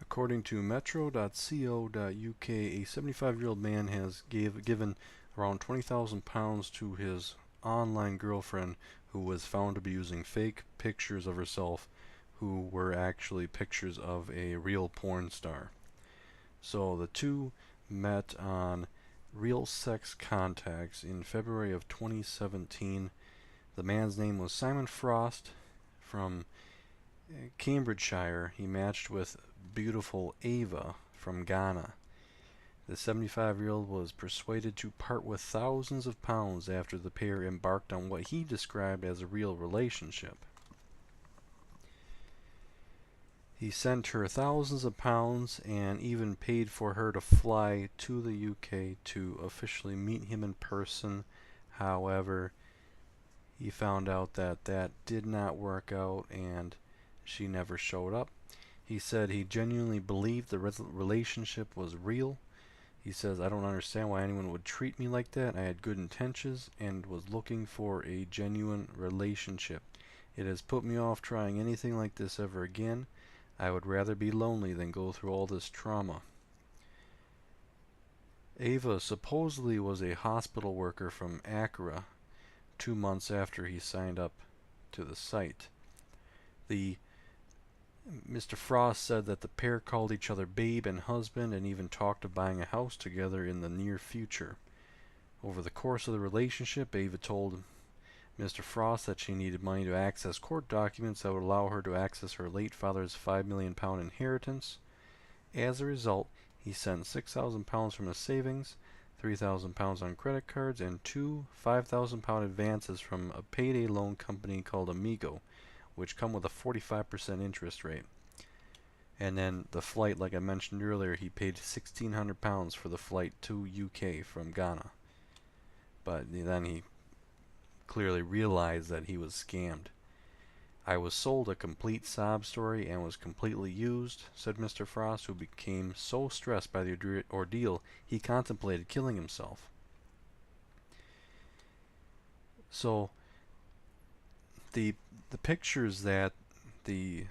According to metro.co.uk, a 75-year-old man has given around £20,000 to his online girlfriend who was found to be using fake pictures of herself who were actually pictures of a real porn star. So the two met on Real Sex Contacts in February of 2017. The man's name was Simon Frost from Cambridgeshire. He matched with beautiful Ava from Ghana. The 75-year-old was persuaded to part with thousands of pounds after the pair embarked on what he described as a real relationship. He sent her thousands of pounds and even paid for her to fly to the UK to officially meet him in person. However, he found out that that did not work out and she never showed up. He said he genuinely believed the relationship was real. He says, "I don't understand why anyone would treat me like that. I had good intentions and was looking for a genuine relationship. It has put me off trying anything like this ever again. I would rather be lonely than go through all this trauma." Ava supposedly was a hospital worker from Accra 2 months after he signed up to the site. The Mr. Frost said that the pair called each other babe and husband and even talked of buying a house together in the near future. Over the course of the relationship, Ava told Mr. Frost that she needed money to access court documents that would allow her to access her late father's £5 million inheritance. As a result, he sent £6,000 from his savings, £3,000 on credit cards, and two £5,000 advances from a payday loan company called Amigo, which come with a 45% interest rate. And then the flight, like I mentioned earlier, he paid £1,600 for the flight to UK from Ghana. But then he clearly realized that he was scammed. "I was sold a complete sob story and was completely used," said Mr. Frost, who became so stressed by the ordeal he contemplated killing himself. So the pictures that the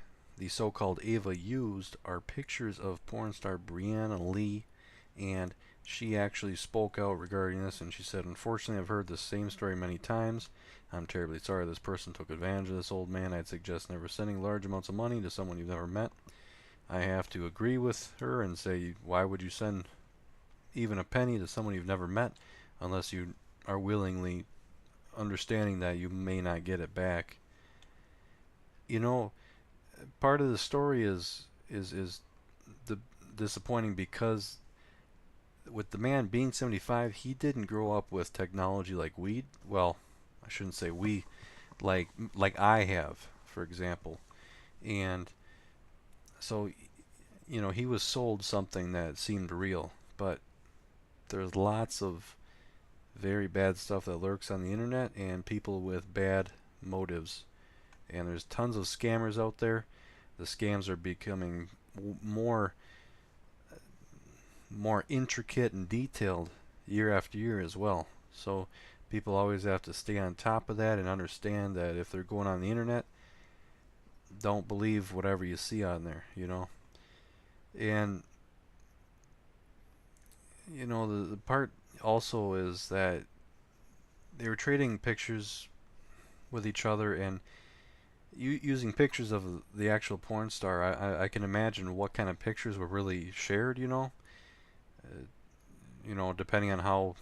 so-called Ava used are pictures of porn star Brianna Lee, and she actually spoke out regarding this, and she said, "Unfortunately, I've heard the same story many times. I'm terribly sorry this person took advantage of this old man. I'd suggest never sending large amounts of money to someone you've never met." I have to agree with her and say, why would you send even a penny to someone you've never met unless you are willingly understanding that you may not get it back? You know, part of the story is the disappointing because with the man being 75, he didn't grow up with technology like we. Well, I shouldn't say we, like I have, for example. And so, he was sold something that seemed real, but there's lots of very bad stuff that lurks on the internet and people with bad motives. And there's tons of scammers out there. The scams are becoming more intricate and detailed year after year as well. So people always have to stay on top of that and understand that if they're going on the internet, don't believe whatever you see on there, And the part also is that they were trading pictures with each other and using pictures of the actual porn star. I can imagine what kind of pictures were really shared, depending on how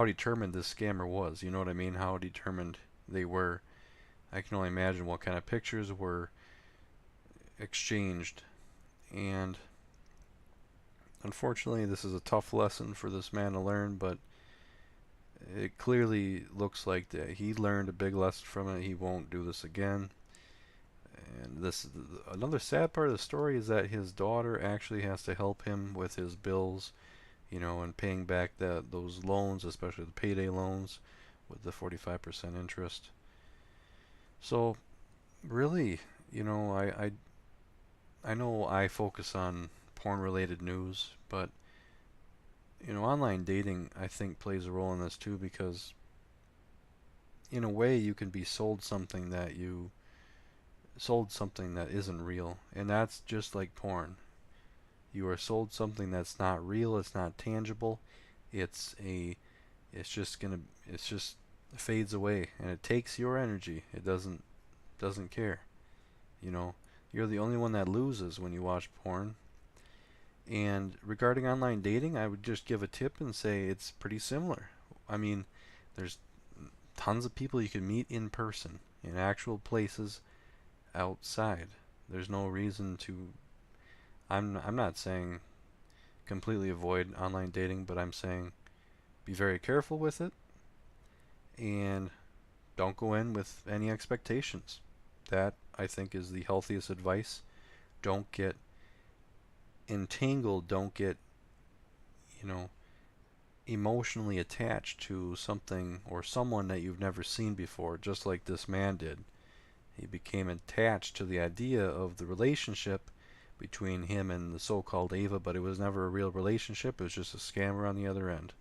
determined this scammer was, you know what I mean? How determined they were. I can only imagine what kind of pictures were exchanged. And unfortunately, this is a tough lesson for this man to learn, but it clearly looks like that he learned a big lesson from it. He won't do this again. And another sad part of the story is that his daughter actually has to help him with his bills, and paying back those loans, especially the payday loans with the 45% interest. So really, I know I focus on porn-related news, but online dating I think plays a role in this too, because in a way you can be sold something that you sold something that isn't real, and that's just like porn. You are sold something that's not real, it's not tangible. It's a it's just gonna it's just fades away and it takes your energy. It doesn't care. You know, you're the only one that loses when you watch porn. And regarding online dating, I would just give a tip and say it's pretty similar. I mean, there's tons of people you can meet in person in actual places outside. There's no reason to I'm not saying completely avoid online dating, but I'm saying be very careful with it and don't go in with any expectations. That I think is the healthiest advice. Don't get entangled, don't get, you know, emotionally attached to something or someone that you've never seen before, just like this man did. He became attached to the idea of the relationship between him and the so-called Ava, but it was never a real relationship. It was just a scammer on the other end.